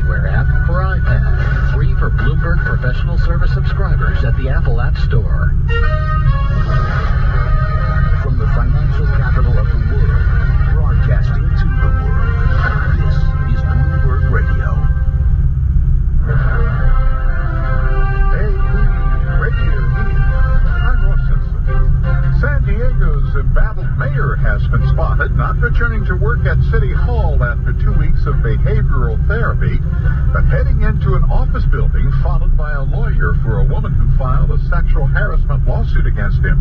Anywhere app for iPad. Free for Bloomberg Professional Service subscribers at the Apple App Store. From the financial capital of the world, broadcasting to the world, this is Bloomberg Radio. San Diego's embattled mayor has been spotted not returning to work at City Hall after 2 weeks of behavioral therapy, but heading into an office building followed by a lawyer for a woman who filed a sexual harassment lawsuit against him.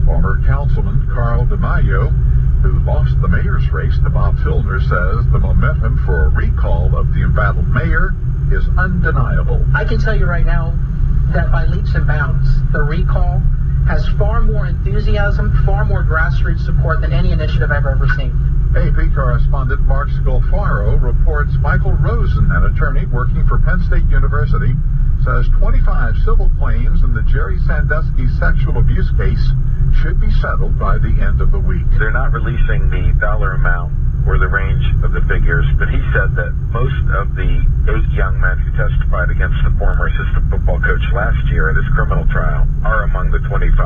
Former councilman Carl DeMaio, who lost the mayor's race to Bob Filner, says the momentum for a recall of the embattled mayor is undeniable. I can tell you right now that by leaps and bounds, the recall has far more enthusiasm, far more grassroots support than any initiative I've ever seen. AP correspondent Mark Scolfaro reports Michael Rosen, an attorney working for Penn State University, says 25 civil claims in the Jerry Sandusky sexual abuse case should be settled by the end of the week. They're not releasing the dollar amount or the range of the figures, but he said that most of the 8 young men who testified against the former assistant football coach last year at his criminal trial are among the 25.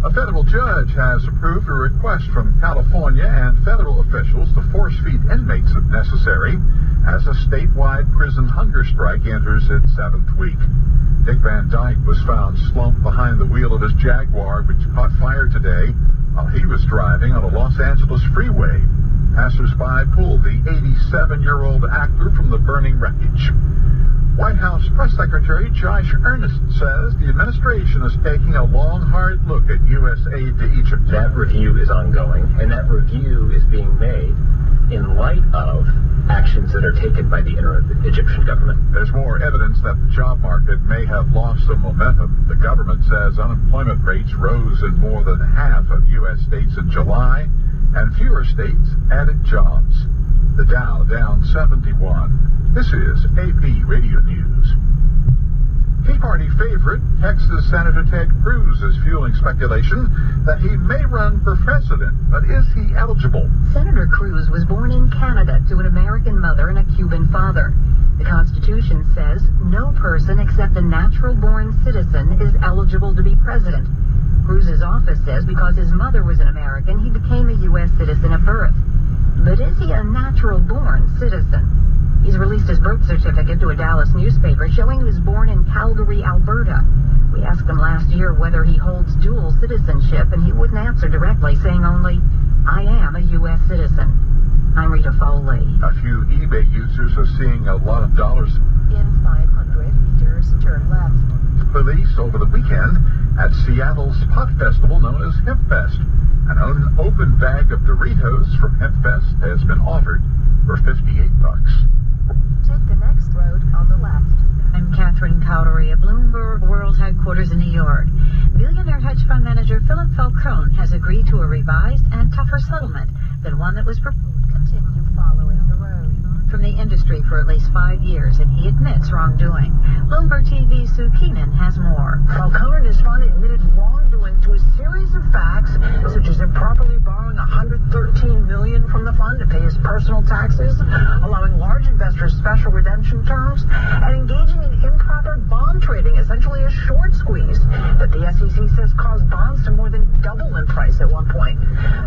A federal judge has approved a request from California and federal officials to force-feed inmates if necessary as a statewide prison hunger strike enters its 7th week. Dick Van Dyke was found slumped behind the wheel of his Jaguar, which caught fire today while he was driving on a Los Angeles freeway. Passers-by pulled the 87-year-old actor from the burning wreckage. White House Press Secretary Josh Earnest says the administration is taking a long, hard look at U.S. aid to Egypt. That review is ongoing, and that review is being made in light of actions that are taken by the interim Egyptian government. There's more evidence that the job market may have lost some momentum. The government says unemployment rates rose in more than half of U.S. states in July, and fewer states added jobs. The Dow down 71. This is AP Radio News. Tea Party favorite, Texas Senator Ted Cruz, is fueling speculation that he may run for president, but is he eligible? Senator Cruz was born in Canada to an American mother and a Cuban father. The Constitution says no person except a natural-born citizen is eligible to be president. Cruz's office says because his mother was an American, he became a U.S. citizen at birth. But is he a natural-born citizen? He's released his birth certificate to a Dallas newspaper showing he was born in Calgary, Alberta. We asked him last year whether he holds dual citizenship, and he wouldn't answer directly, saying only, "I am a U.S. citizen." I'm Rita Foley. A few eBay users are seeing a lot of dollars. In 500 meters, turn left. Police over the weekend at Seattle's pot festival known as Hempfest. An unopened bag of Doritos from Hempfest has been offered for $58. Take the next road on the left. I'm Catherine Cowdery at Bloomberg World Headquarters in New York. Billionaire hedge fund manager Philip Falcone has agreed to a revised and tougher settlement than one that was proposed. Continue following the road. From the industry for at least 5 years, and he admits wrongdoing. Bloomberg TV's Sue Keenan has more. Falcone and his fund admitted wrongdoing to a series of facts, such as improperly borrowing $113 million from the fund to pay his personal taxes, allowing large investors special redemption terms, and engaging in improper bond trading, essentially a short squeeze that the SEC says caused bonds to more than double in price at one point.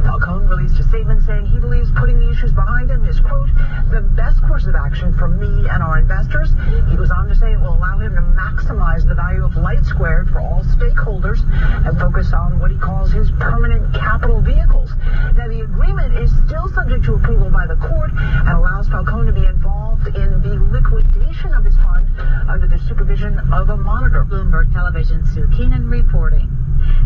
Falcone released a statement saying he believes putting the issues behind him is, quote, the best course of action for me and our investors. He goes on to say it will allow him to maximize the value of Light Squared for all stakeholders and focus on what he calls his permanent capital vehicles. Now, the agreement is still subject to approval by the court and allows Falcone to be involved in the liquidation of his fund under the supervision of a monitor. Bloomberg Television, Sue Keenan reporting.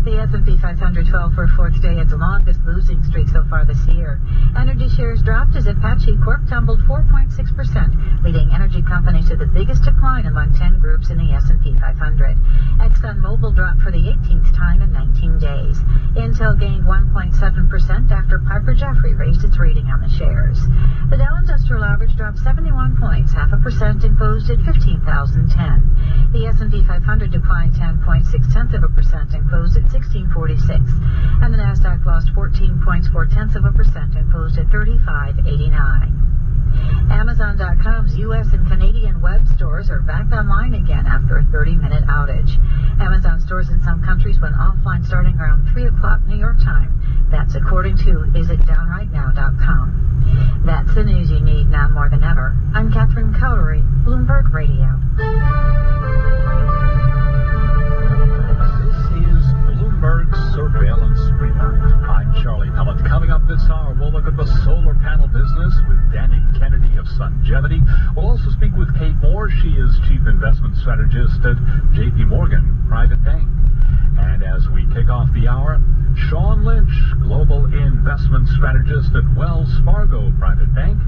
The S&P 500 fell for a fourth day, its longest losing streak so far this year. Energy shares dropped as Apache Corp tumbled 4.6%, leading energy companies to the biggest decline among 10 groups in the S&P 500. ExxonMobil dropped for the 18th time in 19 days. Intel gained 1.7% after Piper Jaffray raised its rating on the shares. The Dow Industrial Average dropped 71 points, 0.5%, and closed at 15,010. The S&P 500 declined 10.6% and closed at 1646, and the Nasdaq lost 14 points, 0.4%, and closed at 3589. Amazon.com's U.S. and Canadian web stores are back online again after a 30-minute outage. Amazon stores in some countries went offline starting around 3 o'clock New York time. That's according to visitdownrightnow.com. That's the news you need now more than ever. I'm Catherine Cowdery, Bloomberg Radio. This is Bloomberg Surveillance Report. I'm Charlie Pellet. Coming up this hour, we'll look at the solar panel business with Danny Kennedy of Sungevity. We'll also speak with Kate Moore. She is Chief Investment Strategist at J.P. Morgan Private Bank. And as we kick off the hour, Sean Lynch, Global Investment Strategist at Wells Fargo Private Bank.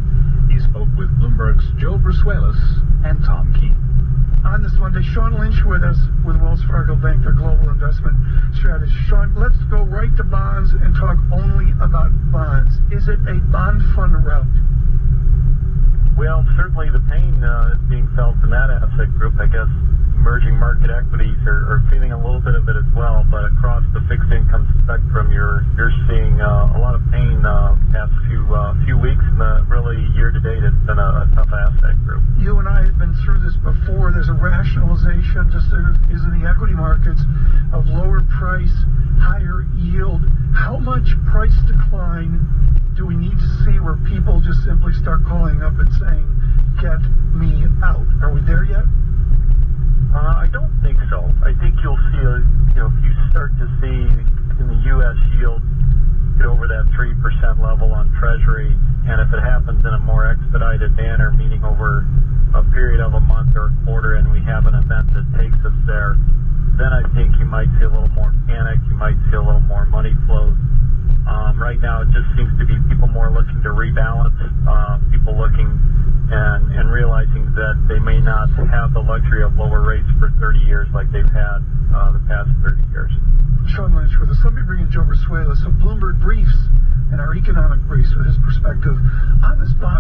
He spoke with Bloomberg's Joe Brusuelas and Tom Keene. On this Monday, Sean Lynch with us with Wells Fargo Bank, their global investment strategist. Sean, let's go right to bonds and talk only about bonds. Is it a bond fund rout? Well, certainly the pain is being felt in that asset group. I guess emerging market equities are feeling a little bit of it as well, but across the fixed income spectrum, you're seeing a lot of pain past few weeks, and really year to date it's been a tough asset group. You and I have been through this before. There's a rationalization, just there is in the equity markets, of lower price, higher yield. How much price decline do we need to see where people just simply start calling up and saying, get me out? Are we there yet? I don't think so. I think you'll see if you start to see in the U.S. yield get over that 3% level on Treasury, and if it happens in a more expedited manner, meaning over a period of a month or a quarter, and we have an event that takes us there, then I think you might see a little more panic. You might see a little more money flows. Right now, it just seems to be people more looking to rebalance, people looking and realizing that they may not have the luxury of lower rates for 30 years like they've had the past 30 years. Sean Lynch with us. Let me bring in Joe Brusuelas of Bloomberg Briefs and our economic briefs with his perspective on this bond